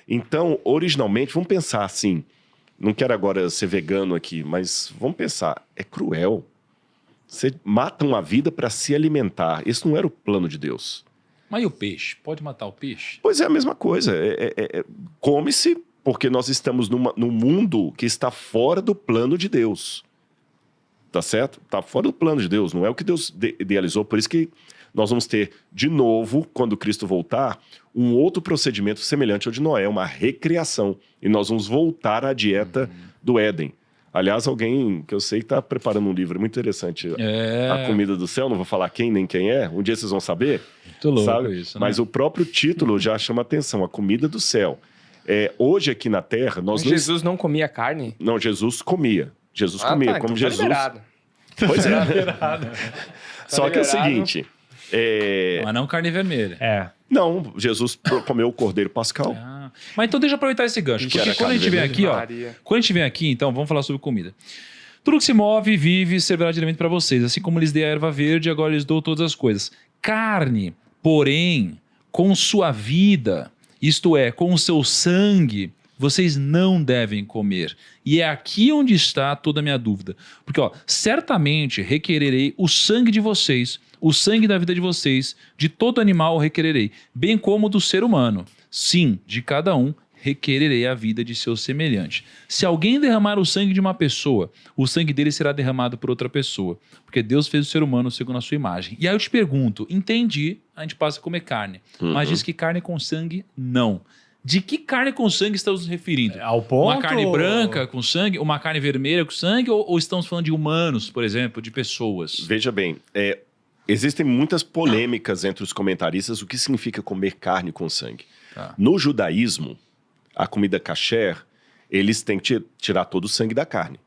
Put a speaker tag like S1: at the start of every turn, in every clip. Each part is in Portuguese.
S1: Então, originalmente, vamos pensar assim, não quero agora ser vegano aqui, mas vamos pensar, é cruel. Você mata uma vida para se alimentar. Esse não era o plano de Deus.
S2: Mas e o peixe? Pode matar o peixe?
S1: Pois é a mesma coisa. Come-se porque nós estamos num mundo que está fora do plano de Deus. Tá certo? Está fora do plano de Deus. Não é o que Deus idealizou. Por isso que nós vamos ter, de novo, quando Cristo voltar, um outro procedimento semelhante ao de Noé, uma recriação. E nós vamos voltar à dieta do Éden. Aliás, alguém que eu sei está preparando um livro muito interessante. A Comida do Céu, não vou falar quem nem quem é. Um dia vocês vão saber.
S2: Muito louco
S1: sabe?
S2: Isso, né?
S1: Mas o próprio título já chama atenção. A Comida do Céu. Hoje aqui na Terra...
S3: Mas Jesus não comia carne?
S1: Não, Jesus comia. Jesus comia.
S3: Tá,
S1: Como
S3: então
S1: Jesus...
S3: tá liberado.
S1: Pois é.
S2: Tá liberado.
S1: Só que é o
S3: liberado.
S1: seguinte...
S2: Mas não carne vermelha.
S1: Não, Jesus comeu o cordeiro pascal.
S2: Mas então deixa eu aproveitar esse gancho.
S1: Que
S2: Porque
S1: era
S2: quando a gente vem
S1: carne
S2: aqui, ó.
S3: Maria.
S2: Quando a gente vem aqui, então, vamos falar sobre comida. Tudo que se move, vive, servirá de alimento para vocês. Assim como lhes dei a erva verde, agora lhes dou todas as coisas. Carne, porém, com sua vida, isto é, com o seu sangue, vocês não devem comer. E é aqui onde está toda a minha dúvida. Porque, ó, certamente requererei o sangue de vocês, o sangue da vida de vocês, de todo animal requererei, bem como do ser humano. Sim, de cada um requererei a vida de seu semelhante. Se alguém derramar o sangue de uma pessoa, o sangue dele será derramado por outra pessoa, porque Deus fez o ser humano segundo a sua imagem. E aí eu te pergunto, entendi, a gente passa a comer carne, mas diz que carne com sangue, não. De que carne com sangue estamos nos referindo?
S4: Ao ponto...
S2: Uma carne branca com sangue, uma carne vermelha com sangue, ou estamos falando de humanos, por exemplo, de pessoas?
S1: Veja bem, existem muitas polêmicas entre os comentaristas o que significa comer carne com sangue.
S2: Tá.
S1: No judaísmo, a comida kasher, eles têm que tirar todo o sangue da carne.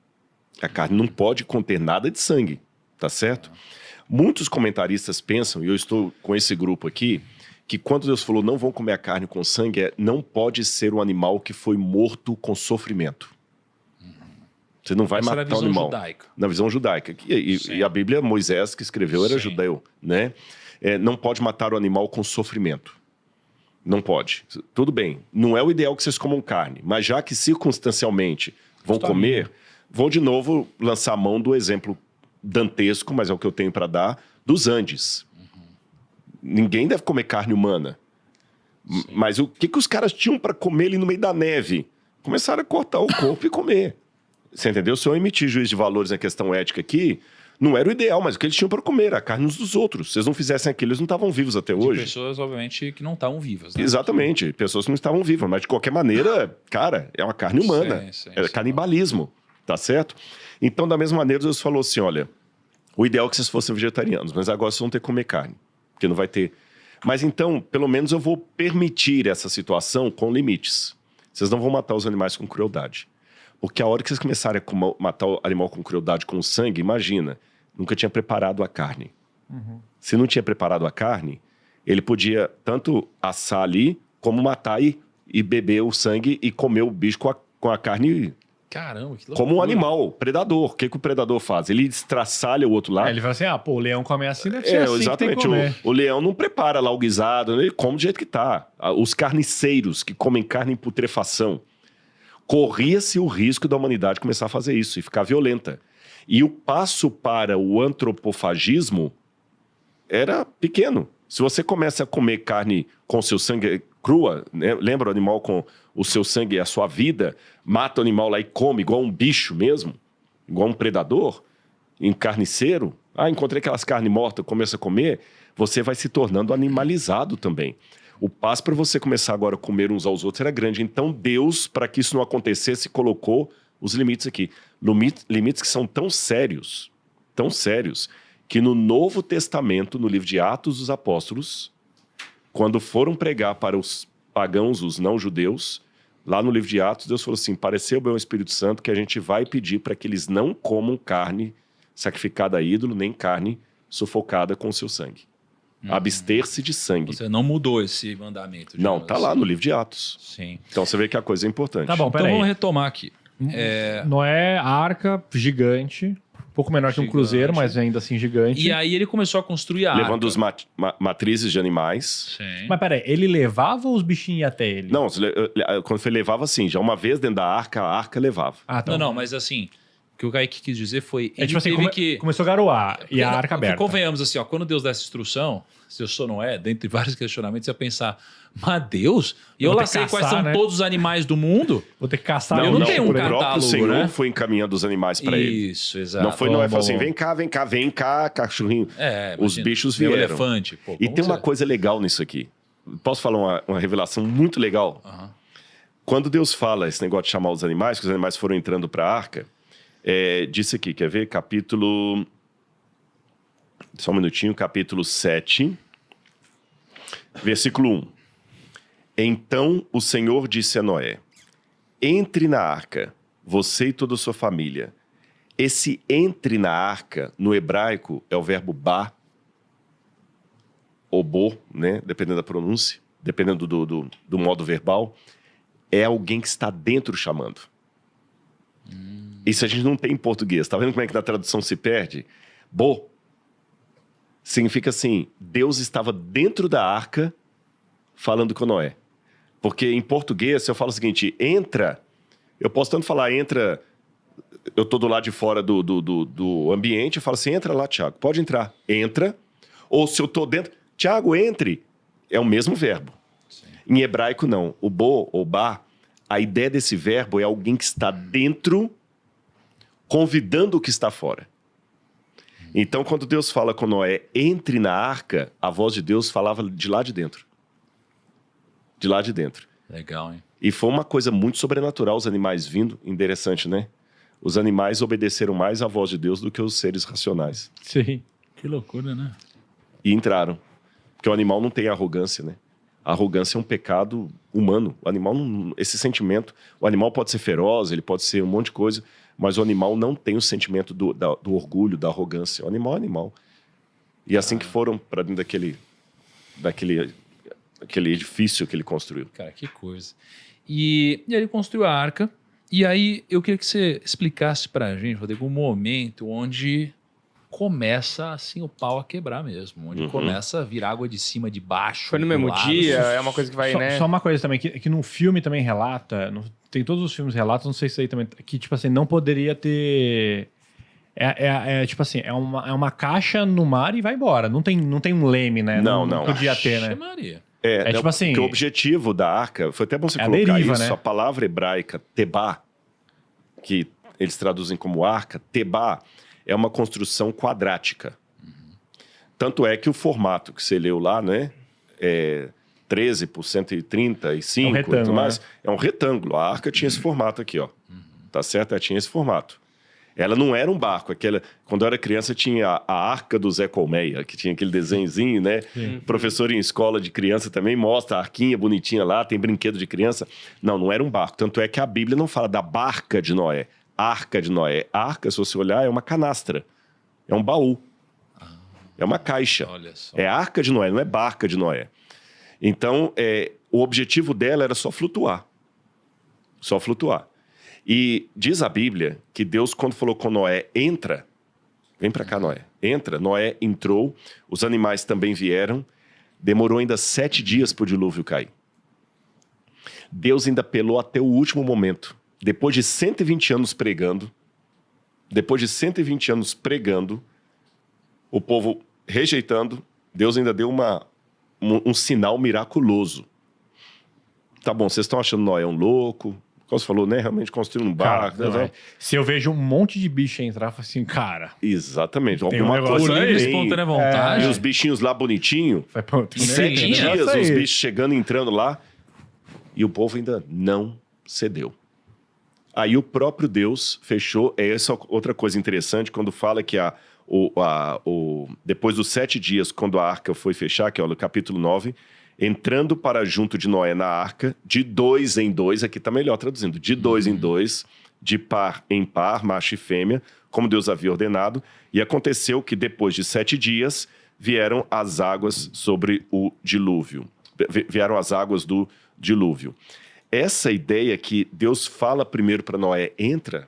S1: A carne não pode conter nada de sangue, tá certo? Muitos comentaristas pensam, e eu estou com esse grupo aqui, que quando Deus falou não vão comer a carne com sangue, não pode ser um animal que foi morto com sofrimento. Você não vai matar o animal.
S2: Judaica.
S1: Na visão judaica. E a Bíblia, Moisés que escreveu era judeu, né? Não pode matar o animal com sofrimento. Não pode. Tudo bem. Não é o ideal que vocês comam carne, mas já que circunstancialmente vão comer, vão de novo lançar a mão do exemplo dantesco, mas é o que eu tenho para dar, dos Andes. Ninguém deve comer carne humana. Mas o que os caras tinham para comer ali no meio da neve? Começaram a cortar o corpo e comer. Você entendeu? Se eu emitir juízo de valores na questão ética aqui, não era o ideal, mas o que eles tinham para comer, a carne uns dos outros. Se eles não fizessem aquilo, eles não estavam vivos até hoje.
S2: Pessoas, obviamente, que não estavam vivas. Né?
S1: Exatamente, pessoas que não estavam vivas. Mas, de qualquer maneira, cara, é uma carne humana. É canibalismo, tá certo? Então, da mesma maneira, Deus falou assim, olha, o ideal é que vocês fossem vegetarianos, mas agora vocês vão ter que comer carne, porque não vai ter. Mas, então, pelo menos eu vou permitir essa situação com limites. Vocês não vão matar os animais com crueldade. Porque a hora que vocês começarem a matar o animal com crueldade, com sangue, imagina, nunca tinha preparado a carne. Se não tinha preparado a carne, ele podia tanto assar ali, como matar e beber o sangue e comer o bicho com a carne.
S2: Caramba, que loucura.
S1: Como um animal, predador. O que o predador faz? Ele estraçalha o outro lado.
S4: Ele fala assim, o leão come assim, deve ser assim
S1: exatamente.
S4: que tem que comer.
S1: O leão não prepara lá o guisado, ele come do jeito que tá. Os carniceiros que comem carne em putrefação, corria-se o risco da humanidade começar a fazer isso e ficar violenta. E o passo para o antropofagismo era pequeno. Se você começa a comer carne com seu sangue crua, né? Lembra o animal com o seu sangue e a sua vida, mata o animal lá e come igual um bicho mesmo, igual um predador, em carniceiro, encontrei aquelas carnes mortas, começa a comer, você vai se tornando animalizado também. O passo para você começar agora a comer uns aos outros era grande. Então Deus, para que isso não acontecesse, colocou os limites aqui. Limites que são tão sérios, que no Novo Testamento, no livro de Atos dos Apóstolos, quando foram pregar para os pagãos, os não-judeus, lá no livro de Atos, Deus falou assim, pareceu bem o Espírito Santo que a gente vai pedir para que eles não comam carne sacrificada a ídolo, nem carne sufocada com o seu sangue. Abster-se de sangue.
S2: Você não mudou esse mandamento.
S1: Não, tá lá no livro de Atos.
S2: Sim.
S1: Então você vê que a coisa é importante.
S4: Tá bom,
S2: Então
S4: peraí.
S2: vamos retomar aqui.
S4: Noé, arca gigante, pouco menor que um
S2: Gigante.
S4: cruzeiro, mas ainda assim gigante.
S2: E aí ele começou a construir a arca.
S1: Levando os matrizes de animais.
S2: Sim.
S4: Mas peraí, ele levava ou os bichinhos iam até ele?
S1: Não, quando ele levava assim, já uma vez dentro da arca, a arca levava.
S4: Ah, tá.
S2: Não, mas assim, o que o Kaique quis dizer foi...
S4: É
S2: Ele
S4: tipo assim,
S2: teve que...
S4: começou a garoar e a arca aberta.
S2: Convenhamos assim, ó, quando Deus dá essa instrução, se eu sou Noé, dentre vários questionamentos, você vai pensar, mas Deus? E eu
S4: Vou ter
S2: lá
S4: que
S2: sei quais
S4: caçar,
S2: são
S4: né?
S2: todos os animais do mundo?
S4: Vou ter que caçar
S2: Eu não
S4: bicho
S2: tenho um
S4: por aí.
S1: O próprio
S2: catálogo,
S1: Senhor
S2: né?
S1: foi encaminhando os animais para ele.
S2: Isso, exato.
S1: Não foi Noé
S4: Bom,
S1: falou assim,
S4: bom.
S1: vem cá, cachorrinho.
S2: Os
S1: bichos
S2: Meu
S1: vieram.
S2: elefante. Pô,
S1: E
S2: como
S1: tem uma
S2: você-
S1: coisa legal nisso aqui. Posso falar uma revelação muito legal?
S2: Aham.
S1: Quando Deus fala esse negócio de chamar os animais, que os animais foram entrando para a arca, disse aqui, quer ver? Capítulo... Só um minutinho, capítulo 7, versículo 1. Então o Senhor disse a Noé, entre na arca, você e toda a sua família. Esse entre na arca, no hebraico, é o verbo ba, ou bo, né? Dependendo da pronúncia, dependendo do modo verbal, é alguém que está dentro chamando. Isso a gente não tem em português. Tá vendo como é que na tradução se perde? Bo significa assim, Deus estava dentro da arca falando com Noé. Porque em português, se eu falo o seguinte, entra, eu posso tanto falar entra, eu estou do lado de fora do ambiente, eu falo assim, entra lá, Tiago, pode entrar. Entra. Ou se eu estou dentro, Tiago, entre. É o mesmo verbo.
S2: Sim.
S1: Em hebraico, não. O bo ou ba, a ideia desse verbo é alguém que está dentro, convidando o que está fora. Então, quando Deus fala com Noé, entre na arca, a voz de Deus falava de lá de dentro. De lá de dentro.
S2: Legal, hein?
S1: E foi uma coisa muito sobrenatural, os animais vindo. Interessante, né? Os animais obedeceram mais à voz de Deus do que os seres racionais.
S4: Sim.
S2: Que loucura, né?
S1: E entraram. Porque o animal não tem arrogância, né? A arrogância é um pecado humano. O animal não, esse sentimento... O animal pode ser feroz, ele pode ser um monte de coisa, mas o animal não tem o sentimento do orgulho, da arrogância. O animal é animal. E assim que foram para dentro daquele edifício que ele construiu.
S2: Cara, que coisa. E aí ele construiu a arca. E aí eu queria que você explicasse pra gente, Rodrigo, um momento onde começa assim o pau a quebrar mesmo. Onde começa a vir água de cima, de baixo.
S3: Foi no
S2: do
S3: mesmo
S2: lado.
S3: dia, é uma coisa que vai, né?
S4: Só uma coisa também, que num filme também relata, tem todos os filmes relatam, não sei se aí também, que tipo assim, não poderia ter... tipo assim, é uma caixa no mar e vai embora. Não tem um leme, né?
S1: Não.
S4: Podia ter, né?
S2: Ixi, Maria.
S4: É tipo assim-
S1: Porque o objetivo da arca, foi até bom você
S4: É a
S1: colocar
S4: deriva,
S1: isso,
S4: né?
S1: a palavra hebraica tebá, que eles traduzem como arca, tebá é uma construção quadrática. Tanto é que o formato que você leu lá, né, é 13 por 135 e
S4: retângulo,
S1: tudo mais,
S4: né?
S1: é um retângulo. A arca tinha esse formato aqui, ó. Tá certo? Ela tinha esse formato. Ela não era um barco. Quando eu era criança, tinha a Arca do Zé Colmeia, que tinha aquele desenhozinho, né? Professor em escola de criança também mostra a arquinha bonitinha lá, tem brinquedo de criança. Não era um barco. Tanto é que a Bíblia não fala da barca de Noé. Arca de Noé. Arca, se você olhar, é uma canastra. É um baú. É uma caixa.
S2: Olha só.
S1: É a Arca de Noé, não é barca de Noé. Então, o objetivo dela era só flutuar. Só flutuar. E diz a Bíblia que Deus, quando falou com Noé, entra, vem para cá, Noé, entra. Noé entrou, os animais também vieram, demorou ainda 7 dias para o dilúvio cair. Deus ainda apelou até o último momento. Depois de 120 anos pregando, o povo rejeitando, Deus ainda deu um sinal miraculoso. Tá bom, vocês estão achando Noé um louco? Como você falou, né? Realmente construir um barco.
S4: Cara, não é. Se eu vejo um monte de bicho entrar, eu falo assim, cara...
S1: Exatamente.
S4: Tem
S1: Alguma
S4: um negócio
S1: coisa
S2: Por livre e
S1: tem.
S2: espontânea vontade.
S1: E os bichinhos lá bonitinho.
S4: Vai, pô, tem
S1: 7
S2: Sim,
S1: dias,
S4: negócio
S1: os
S4: aí.
S1: bichos chegando e entrando lá. E o povo ainda não cedeu. Aí o próprio Deus fechou. Essa é outra coisa interessante, quando fala que depois dos 7 dias, quando a arca foi fechar, que é o capítulo 9... entrando para junto de Noé na arca, de 2 em 2, aqui está melhor traduzindo, de 2 em 2, de par em par, macho e fêmea, como Deus havia ordenado, e aconteceu que depois de 7 dias vieram as águas sobre o dilúvio, vieram as águas do dilúvio. Essa ideia que Deus fala primeiro para Noé, entra,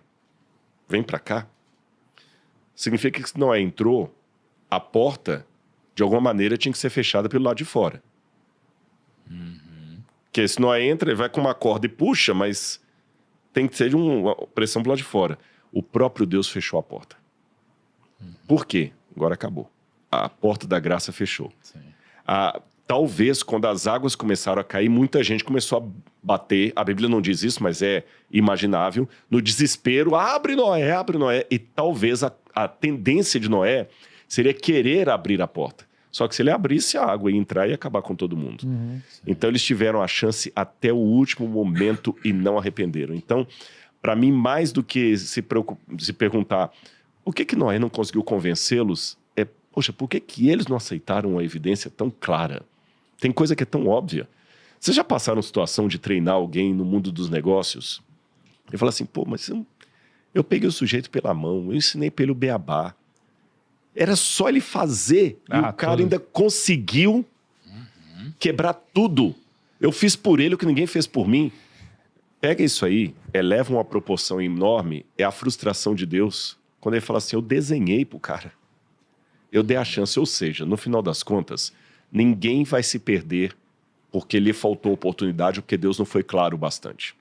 S1: vem para cá, significa que se Noé entrou, a porta, de alguma maneira, tinha que ser fechada pelo lado de fora. Porque se Noé entra, ele vai com uma corda e puxa, mas tem que ser de uma pressão pelo lado de fora. O próprio Deus fechou a porta. Por quê? Agora acabou. A porta da graça fechou.
S2: Sim.
S1: Talvez, quando as águas começaram a cair, muita gente começou a bater. A Bíblia não diz isso, mas é imaginável. No desespero, abre Noé, abre Noé. E talvez a tendência de Noé seria querer abrir a porta. Só que se ele abrisse, a água ia entrar e ia acabar com todo mundo. Então, eles tiveram a chance até o último momento e não arrependeram. Então, para mim, mais do que se perguntar por que Noé não conseguiu convencê-los, poxa, por que eles não aceitaram a evidência tão clara? Tem coisa que é tão óbvia. Vocês já passaram situação de treinar alguém no mundo dos negócios? E falar assim, pô, mas eu peguei o sujeito pela mão, eu ensinei pelo beabá. Era só ele fazer e o cara ainda conseguiu quebrar tudo. Eu fiz por ele o que ninguém fez por mim. Pega isso aí, eleva uma proporção enorme, é a frustração de Deus. Quando ele fala assim, eu desenhei pro cara. Eu dei a chance, ou seja, no final das contas, ninguém vai se perder porque lhe faltou oportunidade ou porque Deus não foi claro o bastante.